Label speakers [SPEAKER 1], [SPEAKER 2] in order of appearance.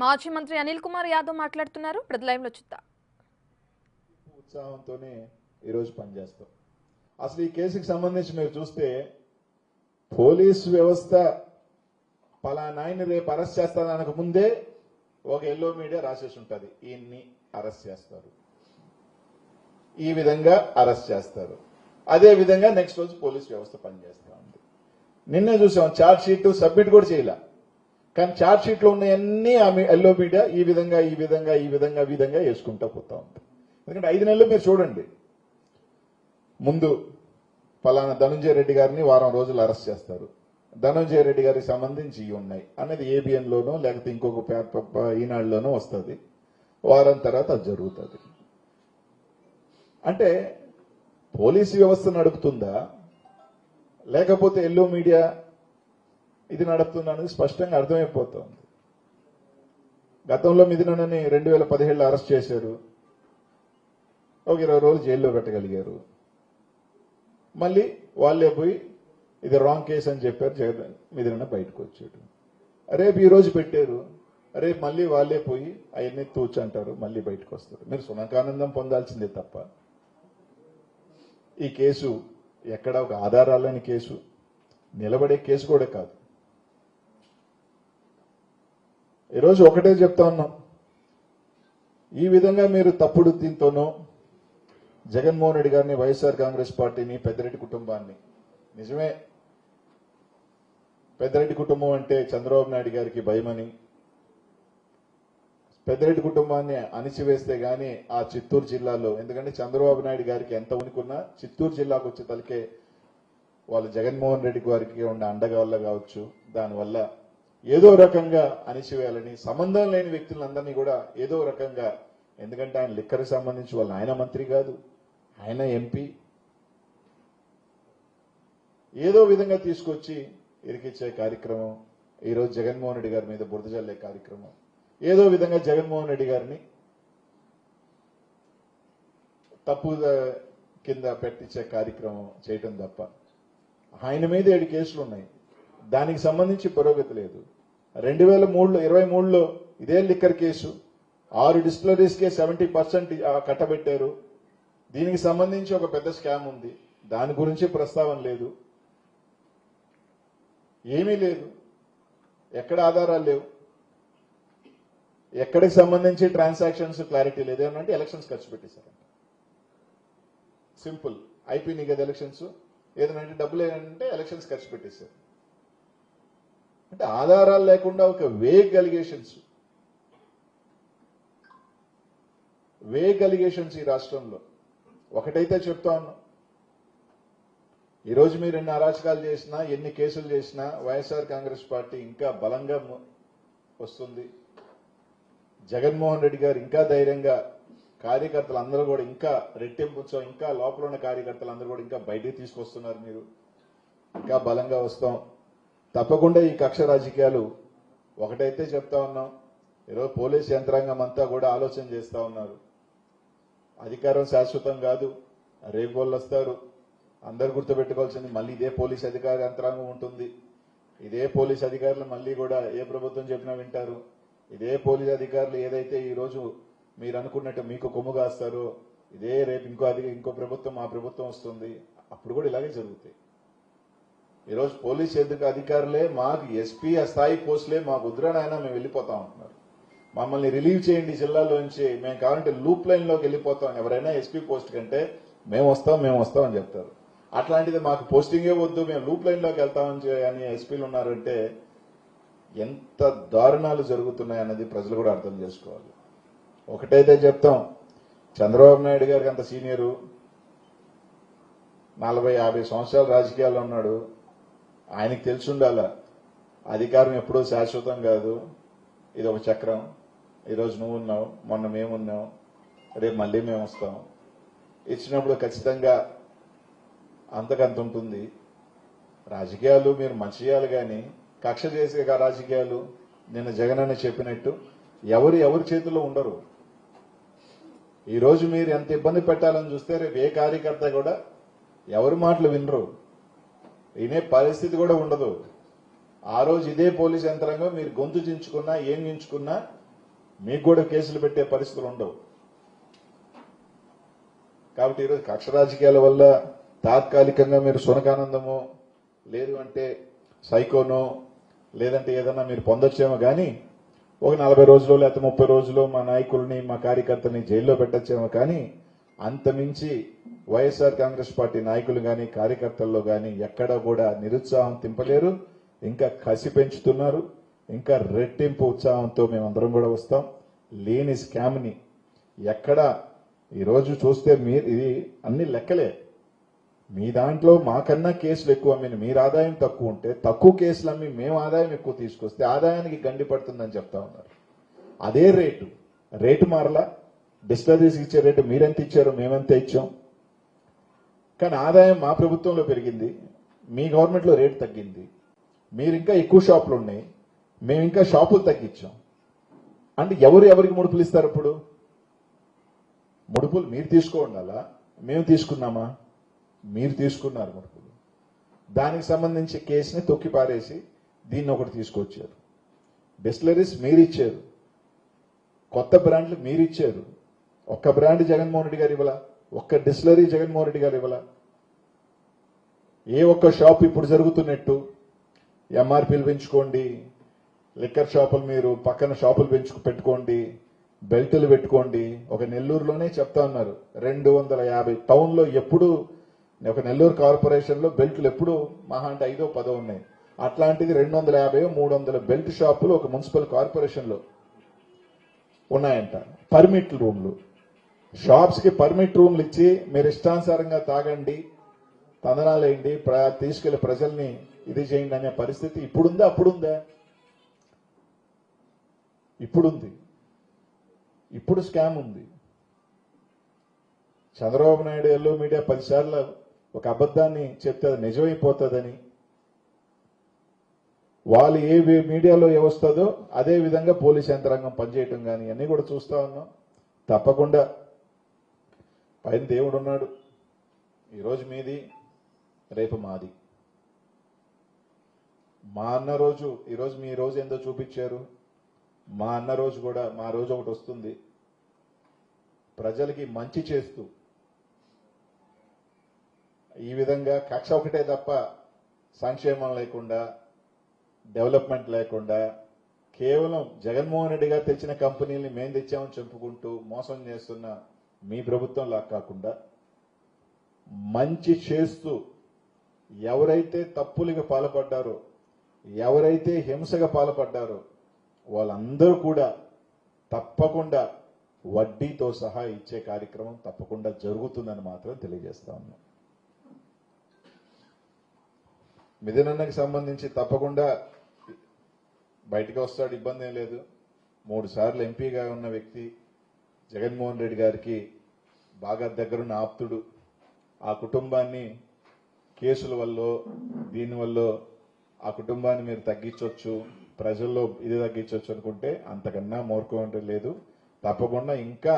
[SPEAKER 1] మాజీ మంత్రి అనిల్ కుమార్ యాదవ్ మాట్లాడుతున్నారు. ఇప్పుడు లైవ్ లో చూద్దాం.
[SPEAKER 2] ఉత్సాహంతోనే ఈరోజు పనిచేస్తాం. అసలు ఈ కేసుకి సంబంధించి మీరు చూస్తే పోలీసు వ్యవస్థ పలానాయన్ని రేపు అరెస్ట్ చేస్తాననక ముందే ఒక ఎల్లో మీడియా రాసేసి ఉంటుంది, ఈయన్ని అరెస్ట్ చేస్తారు, ఈ విధంగా అరెస్ట్ చేస్తారు. అదే విధంగా నెక్స్ట్ రోజు పోలీసు వ్యవస్థ పనిచేస్తూ ఉంది. నిన్నే చూసాం, ఛార్జ్ షీట్ సబ్మిట్ కూడా చేయలే, కానీ ఛార్జ్ షీట్ లో ఉన్నాయన్నీ ఆమె ఎల్లో మీడియా ఈ విధంగా ఈ విధంగా ఈ విధంగా విధంగా వేసుకుంటూ పోతా ఉంది. ఎందుకంటే 5 నెలలు మీరు చూడండి, ముందు పలానా ధనంజయ రెడ్డి గారిని వారం రోజులు అరెస్ట్ చేస్తారు, ధనంజయ రెడ్డి గారికి సంబంధించి ఇవి ఉన్నాయి అనేది ఏబిఎన్ లోనో లేకపోతే ఇంకొక ఈనాడులోనో వస్తుంది, వారం తర్వాత అది జరుగుతుంది. అంటే పోలీసు వ్యవస్థ నడుపుతుందా లేకపోతే ఎల్లో మీడియా ఇది నడుపుతుందా అనేది స్పష్టంగా అర్థమైపోతుంది. గతంలో మిథునని 2017లో అరెస్ట్ చేశారు, ఒక 20 రోజులు జైల్లో పెట్టగలిగారు. మళ్ళీ వాళ్ళే పోయి ఇది రాంగ్ కేసు అని చెప్పారు, జగన్ మిథున బయటకు వచ్చాడు. రేపు ఈ రోజు పెట్టారు, రేపు మళ్ళీ వాళ్ళే పోయి అవన్నీ తూచంటారు, మళ్ళీ బయటకు వస్తారు. మీరు సునకానందం పొందాల్సిందే తప్ప ఈ కేసు ఎక్కడ ఒక ఆధారాలని కేసు, నిలబడే కేసు కూడా కాదు. ఈరోజు ఒకటే చెప్తా ఉన్నాం, ఈ విధంగా మీరు తప్పుడు దీంతోనో జగన్మోహన్ రెడ్డి గారిని, వైఎస్ఆర్ కాంగ్రెస్ పార్టీని, పెద్దిరెడ్డి కుటుంబాన్ని, నిజమే పెద్దిరెడ్డి కుటుంబం అంటే చంద్రబాబు నాయుడు గారికి భయమని, పెద్దిరెడ్డి కుటుంబాన్ని అణిచివేస్తే గానీ ఆ చిత్తూరు జిల్లాలో, ఎందుకంటే చంద్రబాబు నాయుడు గారికి ఎంత ఉనికున్నా చిత్తూరు జిల్లాకు వచ్చే తలకే వాళ్ళు జగన్మోహన్ రెడ్డి గారికి ఉన్న అండగా వల్ల కావచ్చు, దానివల్ల ఏదో రకంగా అణిచివేయాలని, సంబంధం లేని వ్యక్తులందరినీ కూడా ఏదో రకంగా, ఎందుకంటే ఆయన లిక్కర్కి సంబంధించి వాళ్ళు ఆయన మంత్రి కాదు, ఆయన ఎంపీ, ఏదో విధంగా తీసుకొచ్చి ఇరికిచ్చే కార్యక్రమం, ఈరోజు జగన్మోహన్ రెడ్డి గారి మీద బురద జల్లే కార్యక్రమం, ఏదో విధంగా జగన్మోహన్ రెడ్డి గారిని తప్పు కింద పెట్టించే కార్యక్రమం చేయటం తప్ప ఆయన మీద 7 కేసులు ఉన్నాయి, దానికి సంబంధించి పురోగతి లేదు. 2023లో ఇదే లిక్కర్ కేసు 6 డిస్టిలరీస్కే 70% కట్టబెట్టారు. దీనికి సంబంధించి ఒక పెద్ద స్కామ్ ఉంది, దాని గురించి ప్రస్తావన లేదు, ఏమీ లేదు, ఎక్కడ ఆధారాలు లేవు, ఎక్కడికి సంబంధించి ట్రాన్సాక్షన్స్ క్లారిటీ లేదు. ఏమంటే ఎలక్షన్స్ ఖర్చు పెట్టేశారంట, సింపుల్, అయిపోయినాయి కదా ఎలక్షన్స్, ఏదంటే డబ్బులు ఏంటంటే ఎలక్షన్స్ ఖర్చు పెట్టేశారు. అంటే ఆధారాలు లేకుండా ఒక వేగ్ అలిగేషన్స్ ఈ రాష్ట్రంలో. ఒకటైతే చెప్తా ఉన్నాం, ఈరోజు మీరు ఎన్ని అరాచకాలు చేసినా, ఎన్ని కేసులు చేసినా వైఎస్ఆర్ కాంగ్రెస్ పార్టీ ఇంకా బలంగా వస్తుంది. జగన్మోహన్ రెడ్డి గారు ఇంకా ధైర్యంగా, కార్యకర్తలు అందరూ కూడా ఇంకా రెట్టింపుతో, ఇంకా లోపల ఉన్న కార్యకర్తలు అందరూ కూడా ఇంకా బయటికి తీసుకొస్తున్నారు. మీరు ఇంకా బలంగా వస్తాం. తప్పకుండా ఈ కక్ష రాజకీయాలు, ఒకటైతే చెప్తా ఉన్నాం, ఈరోజు పోలీస్ యంత్రాంగం అంతా కూడా ఆలోచన చేస్తా ఉన్నారు, అధికారం శాశ్వతం కాదు, రేపు వాళ్ళు వస్తారు. అందరు గుర్తుపెట్టుకోవాల్సింది, మళ్ళీ ఇదే పోలీస్ అధికార యంత్రాంగం ఉంటుంది, ఇదే పోలీస్ అధికారులు మళ్ళీ కూడా ఏ ప్రభుత్వం చెప్పినా వింటారు. ఇదే పోలీస్ అధికారులు ఏదైతే ఈ రోజు మీరు అనుకున్నట్టు మీకు కొమ్ము కాస్తారో, ఇదే రేపు ఇంకో ప్రభుత్వం, మా ప్రభుత్వం వస్తుంది, అప్పుడు కూడా ఇలాగే జరుగుతాయి. ఈరోజు పోలీస్ అధికారులే మాకు ఎస్పీ స్థాయి పోస్టులే మాకు వద్దురానైనా మేము వెళ్ళిపోతాం అంటున్నారు. మమ్మల్ని రిలీవ్ చేయండి జిల్లాలోంచి, మేము కావాలంటే లూప్ లైన్ లోకి వెళ్ళిపోతాం, ఎవరైనా ఎస్పీ పోస్ట్ కంటే మేము వస్తాం అని చెప్తారు. అట్లాంటిది మాకు పోస్టింగే వద్దు, మేము లూప్ లైన్ లోకి వెళ్తామని ఎస్పీలు ఉన్నారంటే ఎంత దారుణాలు జరుగుతున్నాయన్నది ప్రజలు కూడా అర్థం చేసుకోవాలి. ఒకటైతే చెప్తాం, చంద్రబాబు నాయుడు గారికి అంత సీనియరు, 40-50 సంవత్సరాలు రాజకీయాల్లో ఉన్నాడు, ఆయనకి తెలిసి ఉండాలా అధికారం ఎప్పుడూ శాశ్వతం కాదు, ఇది ఒక చక్రం. ఈరోజు నువ్వు ఉన్నావు, మొన్న మేమున్నాం, రేపు మళ్ళీ మేము వస్తాం. ఇచ్చినప్పుడు ఖచ్చితంగా అంతకంత ఉంటుంది. రాజకీయాలు మీరు మంచి చేయాలి, కానీ కక్ష చేసే రాజకీయాలు నిన్న జగన్ అన్న చెప్పినట్టు ఎవరి చేతుల్లో ఉండరు. ఈరోజు మీరు ఎంత ఇబ్బంది పెట్టాలని చూస్తే రేపు ఏ కార్యకర్త కూడా ఎవరి మాటలు వినరు, వినే పరిస్థితి కూడా ఉండదు. ఆ రోజు ఇదే పోలీస్ యంత్రాంగం మీరు గొంతు చించుకున్నా, ఏం చించుకున్నా మీకు కూడా కేసులు పెట్టే పరిస్థితులు ఉండవు. కాబట్టి ఈరోజు కక్ష రాజకీయాల వల్ల తాత్కాలికంగా మీరు సునకానందమో లేదు అంటే సైకోనో లేదంటే ఏదన్నా మీరు పొందొచ్చేమో కానీ ఒక 40 రోజులు లేకపోతే 30 రోజులు మా నాయకుల్ని మా కార్యకర్తల్ని జైల్లో పెట్టొచ్చేమో కానీ అంతమించి వైఎస్ఆర్ కాంగ్రెస్ పార్టీ నాయకులు కానీ కార్యకర్తల్లో కానీ ఎక్కడా కూడా నిరుత్సాహం తింపలేరు. ఇంకా కసి పెంచుతున్నారు. ఇంకా రెట్టింపు ఉత్సాహంతో మేమందరం కూడా వస్తాం. లేని స్కామ్ని ఎక్కడ ఈరోజు చూస్తే మీరు ఇది అన్ని లెక్కలే. మీ దాంట్లో మాకన్నా కేసులు ఎక్కువ అమ్మిన మీరు ఆదాయం తక్కువ ఉంటే తక్కువ కేసులు అమ్మి మేము ఆదాయం ఎక్కువ తీసుకొస్తే ఆదాయానికి గండి పడుతుందని చెప్తా ఉన్నారు. అదే రేటు మారలా. డిస్టరీస్కి ఇచ్చే రేటు మీరెంత ఇచ్చారో మేమెంత ఇచ్చాం. కానీ ఆదాయం మా ప్రభుత్వంలో పెరిగింది, మీ గవర్నమెంట్లో రేటు తగ్గింది. మీరు ఇంకా ఎక్కువ షాపులు ఉన్నాయి, మేము ఇంకా షాపులు తగ్గించాం. అంటే ఎవరికి ముడుపులు ఇస్తారు? ఇప్పుడు ముడుపులు మీరు తీసుకోండాలా, మేము తీసుకున్నామా? మీరు తీసుకున్నారు ముడుపులు. దానికి సంబంధించి కేసుని తొక్కి పారేసి దీన్ని ఒకటి తీసుకొచ్చారు. డిస్టిలరీస్ మీరు ఇచ్చారు, కొత్త బ్రాండ్లు మీరు ఇచ్చారు. ఒక్క బ్రాండ్ జగన్మోహన్ రెడ్డి గారు ఇవ్వాల, ఒక్క డిస్టిలరీ జగన్మోహన్ రెడ్డి గారు ఇవ్వాల. ఏ ఒక్క షాప్ ఇప్పుడు జరుగుతున్నట్టు ఎంఆర్పీలు పెంచుకోండి, లిక్కర్ షాపులు మీరు పక్కన షాపులు పెట్టుకోండి, బెల్టులు పెట్టుకోండి. ఒక నెల్లూరులోనే చెప్తా ఉన్నారు 250 టౌన్లో ఎప్పుడు ఒక నెల్లూరు కార్పొరేషన్లో బెల్టులు ఎప్పుడు మహా అంటే 5ో 10ో ఉన్నాయి. అట్లాంటిది 250 300 బెల్ట్ షాపులు ఒక మున్సిపల్ కార్పొరేషన్లో ఉన్నాయంట. పర్మిట్ రూమ్లు, షాప్స్కి పర్మిట్ రూమ్లు ఇచ్చి మీరు ఇష్టానుసారంగా తాగండి, తందనాలు వేయండి, తీసుకెళ్లి ప్రజల్ని ఇది చేయండి అనే పరిస్థితి ఇప్పుడుందా? అప్పుడుందా? ఇప్పుడుంది. ఇప్పుడు స్కామ్ ఉంది. చంద్రబాబు నాయుడు ఎల్లో మీడియా 10 సార్లు ఒక అబద్ధాన్ని చెప్తే అది నిజమైపోతుందని వాళ్ళు ఏ మీడియాలో ఏవస్తుందో అదే విధంగా పోలీస్ యంత్రాంగం పనిచేయటం కానీ అన్నీ కూడా చూస్తా ఉన్నాం. తప్పకుండా పైన దేవుడు ఉన్నాడు. ఈరోజు మీది, రేపు మాది. మా అన్న రోజు ఈరోజు మీ రోజు ఏందో చూపించారు. మా అన్న రోజు కూడా మా రోజు ఒకటి వస్తుంది. ప్రజలకి మంచి చేస్తూ ఈ విధంగా కక్ష ఒకటే తప్ప సంక్షేమం లేకుండా, డెవలప్మెంట్ లేకుండా, కేవలం జగన్మోహన్ రెడ్డి గారు తెచ్చిన కంపెనీల్ని మేం తెచ్చామని చెప్పుకుంటూ మోసం చేస్తున్న మీ ప్రభుత్వంలా కాకుండా మంచి చేస్తూ ఎవరైతే తప్పులకు పాల్పడ్డారో, ఎవరైతే హింసగా పాల్పడ్డారో వాళ్ళందరూ కూడా తప్పకుండా వడ్డీతో సహా ఇచ్చే కార్యక్రమం తప్పకుండా జరుగుతుందని మాత్రం తెలియజేస్తా ఉన్నాం. మిథునన్నకి సంబంధించి తప్పకుండా బయటకు వస్తాడు, ఇబ్బంది ఏం లేదు. 3 సార్లు ఎంపీగా ఉన్న వ్యక్తి, జగన్మోహన్ రెడ్డి గారికి బాగా దగ్గరున్న ఆప్తుడు. ఆ కుటుంబాన్ని కేసుల వల్ల దీనివల్ల ఆ కుటుంబాన్ని మీరు తగ్గించవచ్చు, ప్రజల్లో ఇది తగ్గించవచ్చు అనుకుంటే అంతకన్నా మూర్ఖం అంటే లేదు. తప్పకుండా ఇంకా